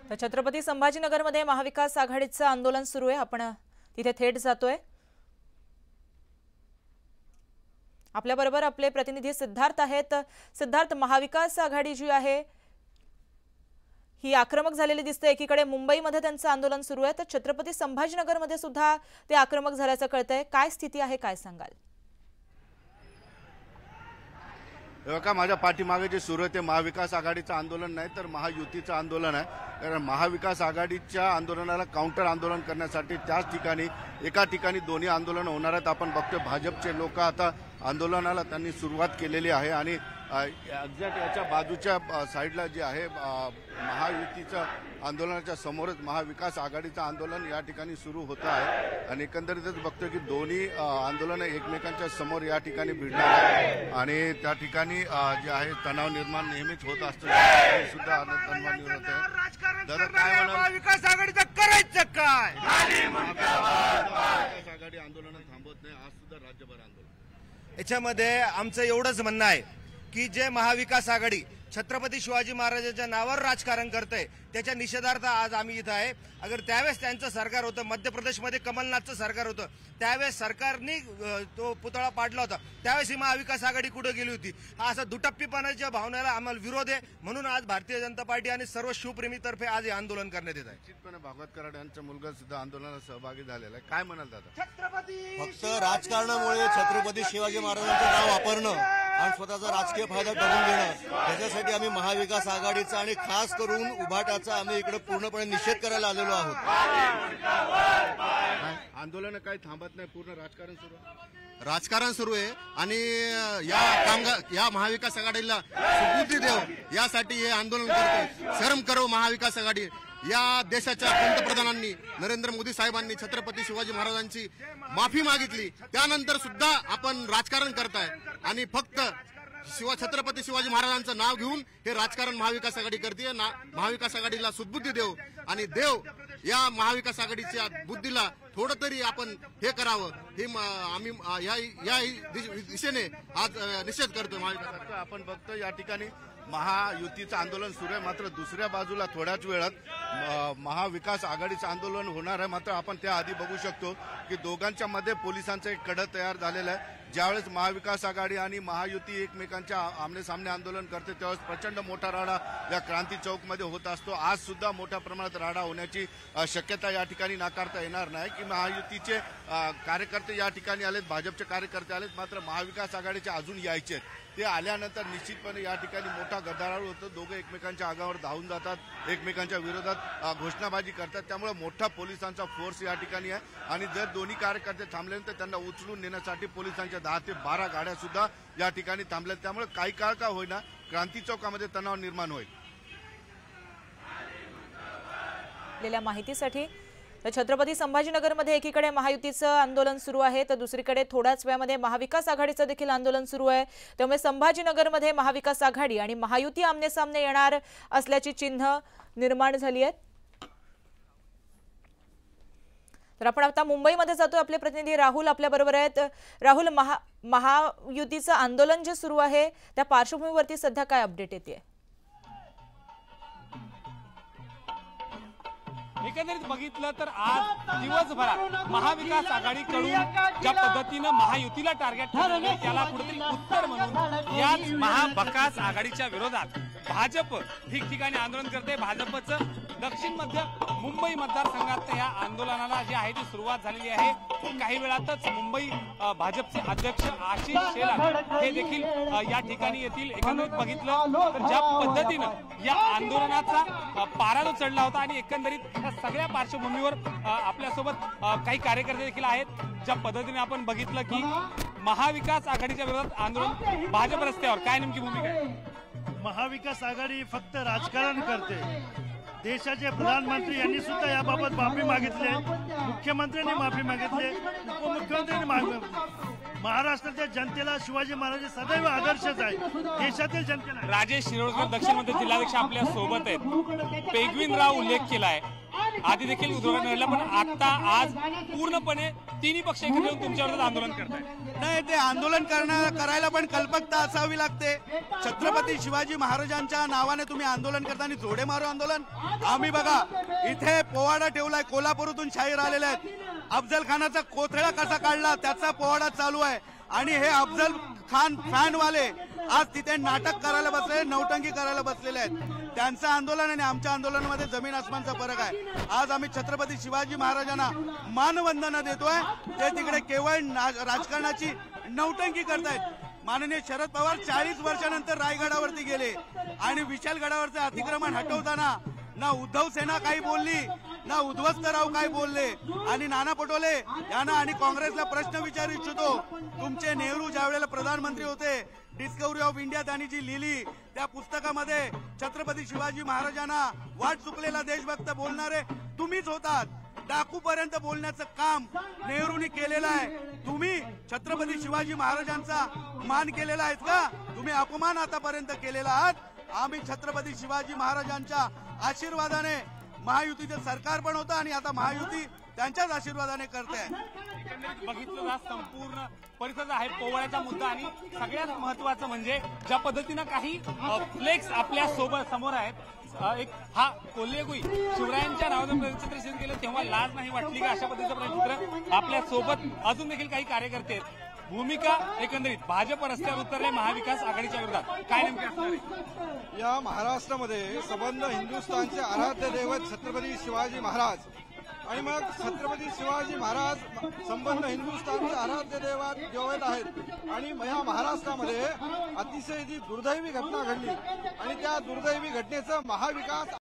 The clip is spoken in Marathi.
तर छत्रपती संभाजीनगरमध्ये महाविकास आघाडीचं आंदोलन सुरू आहे। आपण तिथे थेट जातोय। आपल्या बरोबर आपले प्रतिनिधी सिद्धार्थ आहेत। सिद्धार्थ, महाविकास आघाडी जी आहे ही आक्रमक झालेली दिसते। एकीकडे मुंबईमध्ये त्यांचं आंदोलन सुरू आहे, तर छत्रपती संभाजीनगरमध्ये सुद्धा ते आक्रमक झाल्याचं कळतंय। काय स्थिती आहे, काय सांगाल? का माझ्या पाठीमागे जे सुरू आहे ते महाविकास आघाडीचं आंदोलन नाही तर महायुतीचं आंदोलन आहे। कारण महाविकास आघाडीच्या आंदोलनाला काउंटर आंदोलन करण्यासाठी त्याच ठिकाणी एका ठिकाणी दोन्ही आंदोलन होणार आहेत। आपण बघतोय भाजपचे लोक आता आंदोलनाला त्यांनी सुरुवात केलेली आहे आणि एक्झॅक्ट याच्या बाजूच्या साईडला जे आहे महायुतीचं आंदोलनाच्या समोरच महाविकास आघाडीचं आंदोलन या ठिकाणी सुरू होतं आहे आणि एकंदरीतच बघतो की दोन्ही आंदोलन एकमेकांच्या समोर या ठिकाणी भिडणार आहे आणि त्या ठिकाणी जे आहे तणाव निर्माण नेहमीच होत असतं, सुद्धा तणाव निर्माण होत आहे। दादा काय म्हणाल, महाविकास आघाडीचं करायचं काय? महाविकास आघाडी आंदोलन थांबवत नाही, आज सुद्धा राज्यभर आंदोलन। याच्यामध्ये आमचं एवढंच म्हणणं आहे की जे महाविकास आघाडी छत्रपती शिवाजी महाराजांच्या नावावर राजकारण करते त्याच्या निषेधार्थ आज आम्ही इथं आहे। अगर त्यावेळेस त्यांचं सरकार होतं, मध्य प्रदेशमध्ये कमलनाथचं सरकार होतं, त्यावेळेस सरकारने तो पुतळा पाडला होता, त्यावेळेस ही महाविकास आघाडी कुठे गेली होती? हा असा दुटप्पीपणाच्या भावनेला आम्हाला विरोध आहे। म्हणून आज भारतीय जनता पार्टी आणि सर्व शिवप्रेमीतर्फे आज हे आंदोलन करण्यात येत आहे। निश्चितपणे भागवत कराड यांचा मुलगा सुद्धा आंदोलनात सहभागी झालेला आहे। काय म्हणाल दादा? फक्त राजकारणामुळे छत्रपती शिवाजी महाराजांचं नाव वापरणं आणि स्वतःचा राजकीय फायदा करून घेणं, त्याच्यासाठी आम्ही महाविकास आघाडीचा आणि खास करून उभाटाचा आम्ही इकडे पूर्णपणे निषेध करायला आलेलो आहोत। आंदोलन काही थांबत नाही, पूर्ण राजकारण सुरू आहे। राजकारण सुरू आहे आणि या महाविकास आघाडीला सुपूर्दी देव यासाठी हे आंदोलन करतो। शरम करो महाविकास आघाडी। या देशाच्या पंतप्रधानांनी नरेंद्र मोदी साहेबांनी छत्रपती शिवाजी महाराजांची माफी मागितली, त्यानंतर सुद्धा आपण राजकारण करताय आणि फक्त छत्रपती शिवाजी महाराजांचं नाव घेऊन हे राजकारण महाविकास आघाडी करते। महाविकास आघाडीला सुबुद्धी देव आणि देव या महाविकास आघाडीच्या बुद्धीला थोडं तरी आपण हे करावं, हे आम्ही या दिशेने आज निषेध करतो महाविकास। आपण बघतो या ठिकाणी महायुतीचं आंदोलन सुरू आहे, मात्र दुसऱ्या बाजूला थोड्याच वेळात महाविकास आघाडीचं आंदोलन होणार आहे। मात्र आपण त्याआधी बघू शकतो की दोघांच्या मध्ये पोलिसांचं एक कड तयार झालेलं आहे। ज्यावेळेस महाविकास आघाडी आणि महायुती एकमेकांच्या आमनेसामने आंदोलन करते त्यावेळेस प्रचंड मोठा राडा या क्रांती चौकमध्ये होत असतो। आज सुद्धा मोठ्या प्रमाणात राडा होण्याची शक्यता या ठिकाणी नाकारता येणार नाही की महायुतीचे कार्यकर्ते या ठिकाणी आलेत, भाजपचे कार्यकर्ते आलेत, मात्र महाविकास आघाडीचे अजून यायचे। ते आल्यानंतर निश्चितपणे या ठिकाणी मोठा गदारोळ होतो, दोघे एकमेकांच्या आगावर धावून जातात, एकमेकांच्या विरोधात घोषणाबाजी करतात, त्यामुळे मोठा पोलिसांचा फोर्स या ठिकाणी आहे आणि जर दोन्ही कार्यकर्ते थांबल्यानंतर त्यांना उचलून नेण्यासाठी पोलिसांच्या 10 ते 12 गाड्या सुद्धा या ठिकाणी थांबल्यात। त्यामुळे काही काळ का होईना क्रांती चौकामध्ये तणाव निर्माण होईल। माहितीसाठी छत्रपती संभाजीनगरमध्ये एकीकडे महायुतीचं आंदोलन सुरू आहे तर दुसरीकडे थोड्याच वेळामध्ये महाविकास आघाडीचं देखील आंदोलन सुरू आहे। त्यामुळे संभाजीनगरमध्ये महाविकास आघाडी आणि महायुती आमनेसामने येणार असल्याची चिन्ह निर्माण झाली आहेत। तर आपण आता मुंबईमध्ये जातो, आपले प्रतिनिधी राहुल आपल्या बरोबर आहेत। राहुल, महायुतीचं आंदोलन जे सुरू आहे त्या पार्श्वभूमीवरती सध्या काय अपडेट येते? एकंदरीत बघितलं तर आज दिवसभरात महाविकास आघाडीकडून ज्या पद्धतीनं महायुतीला टार्गेट ठरवलं त्याला कुठेतरी उत्तर म्हणून याच महाविकास आघाडीच्या विरोधात भाजप ठिकठिकाणी आंदोलन करते। भाजपचं दक्षिण मध्य मुंबई मतदारसंघात या आंदोलनाला जी आहे ती सुरुवात झालेली आहे। काही वेळातच मुंबई भाजपचे अध्यक्ष आशिष शेलार हे देखील या ठिकाणी येतील। एकंदरीत बघितलं तर ज्या पद्धतीनं या आंदोलनाचा पारा जो चढला होता आणि एकंदरीत सगळ्या पार्श्वभूमीवर आपल्यासोबत काही कार्यकर्ते देखील आहेत। ज्या पद्धतीने आपण बघितलं की महाविकास आघाडीच्या विरोधात आंदोलन, भाजप रस्त्यावर, काय नेमकी भूमिका आहे? महाविकास आघाडी फक्त राजकारण करते। देशाचे प्रधानमंत्री यांनी सुद्धा याबाबत माफी मागितली, मुख्यमंत्र्यांनी माफी मागितली, उपमुख्यमंत्र्यांनी माफी मागितली। महाराष्ट्राच्या जनतेला शिवाजी महाराज सदैव आदर्शच आहे, देशातील जनतेला। राजेश शिरोडकर दक्षिण मध्य जिल्हाध्यक्ष आपल्या सोबत आहेत। पेगविन राव उल्लेख केलाय आधी देखील उद्घाटन घडलं, पण आता आज पूर्णपणे तिन्ही पक्ष एकत्र येऊन तुमच्या विरोधात आंदोलन करतायत. नाही, ते आंदोलन करायला पण कल्पकता असावी लागते. छत्रपती शिवाजी महाराजांच्या नावाने तुम्ही आंदोलन करताना जोडे मारो आंदोलन. आम्ही बघा इथे पोवाडा ठेवलाय, कोल्हापूरतून शाहीर आलेले आहेत. अफजल खानाचा कोथळा कसा काढला त्याचा पोवाडा चालू आहे आणि हे अफजल खान फॅनवाले आज तिथे नाटक करायला बसले, नौटंकी करायला बसलेले आहेत. त्यांचं आंदोलन आणि आमच्या आंदोलनामध्ये जमीन आसमानचा फरक आहे. आज आम्ही छत्रपती शिवाजी महाराजांना मानवंदना देतोय, ते तिकडे केवळ राजकारणाची नौटंकी करतायत. माननीय शरद पवार 40 वर्षानंतर रायगडावरती गेले आणि विशालगडावरचं अतिक्रमण हटवताना ना उद्धव सेना काही बोलली, ना उद्ध्वस्तराव काय बोलले. आणि नाना पटोले यांना आणि काँग्रेसला प्रश्न विचारू इच्छितो, तुमचे नेहरू ज्या वेळेला प्रधानमंत्री होते, डिस्कव्हरी ऑफ इंडिया त्यांनी जी लिहिली त्या पुस्तकामध्ये छत्रपती शिवाजी महाराजांना वाट चुकलेला देशभक्त बोलणारे तुम्हीच होतात. डाकूपर्यंत बोलण्याचं काम नेहरूंनी केलेलं आहे. तुम्ही छत्रपती शिवाजी महाराजांचा मान केलेला आहे का? तुम्ही अपमान आतापर्यंत केलेला आहात. आम्ही छत्रपती शिवाजी महाराजांच्या आशीर्वादाने महायुतीचे सरकार पण होतं आणि आता महायुती त्यांच्याच आशीर्वादाने करते. बघितलं जात संपूर्ण परिसर आहे पोवाड्याचा मुद्दा आणि सगळ्यात महत्वाचं म्हणजे ज्या पद्धतीनं काही फ्लेक्स आपल्या सोबत समोर आहेत. एक हा कोल्हेगुई शिवरायांच्या नावाचं प्रतिचित्रित केलं तेव्हा लाज नाही वाटली का, अशा पद्धतीचं प्रतिचित्र आपल्या सोबत अजून देखील काही कार्यकर्ते आहेत. भूमिका एकंदरीत भाजप रस्त्यावर उतरले महाविकास आघाडीच्या विरोधात, काय नेमके असणार आहे? या महाराष्ट्रामध्ये संबंध हिंदुस्थानचे आराध्य दैवत छत्रपती शिवाजी महाराज आणि मग छत्रपती शिवाजी महाराज संबंध हिंदुस्थानचे आराध्य दैवत आहेत. आणि या महाराष्ट्रामध्ये अतिशय जी दुर्दैवी घटना घडली आणि त्या दुर्दैवी घटनेचं महाविकास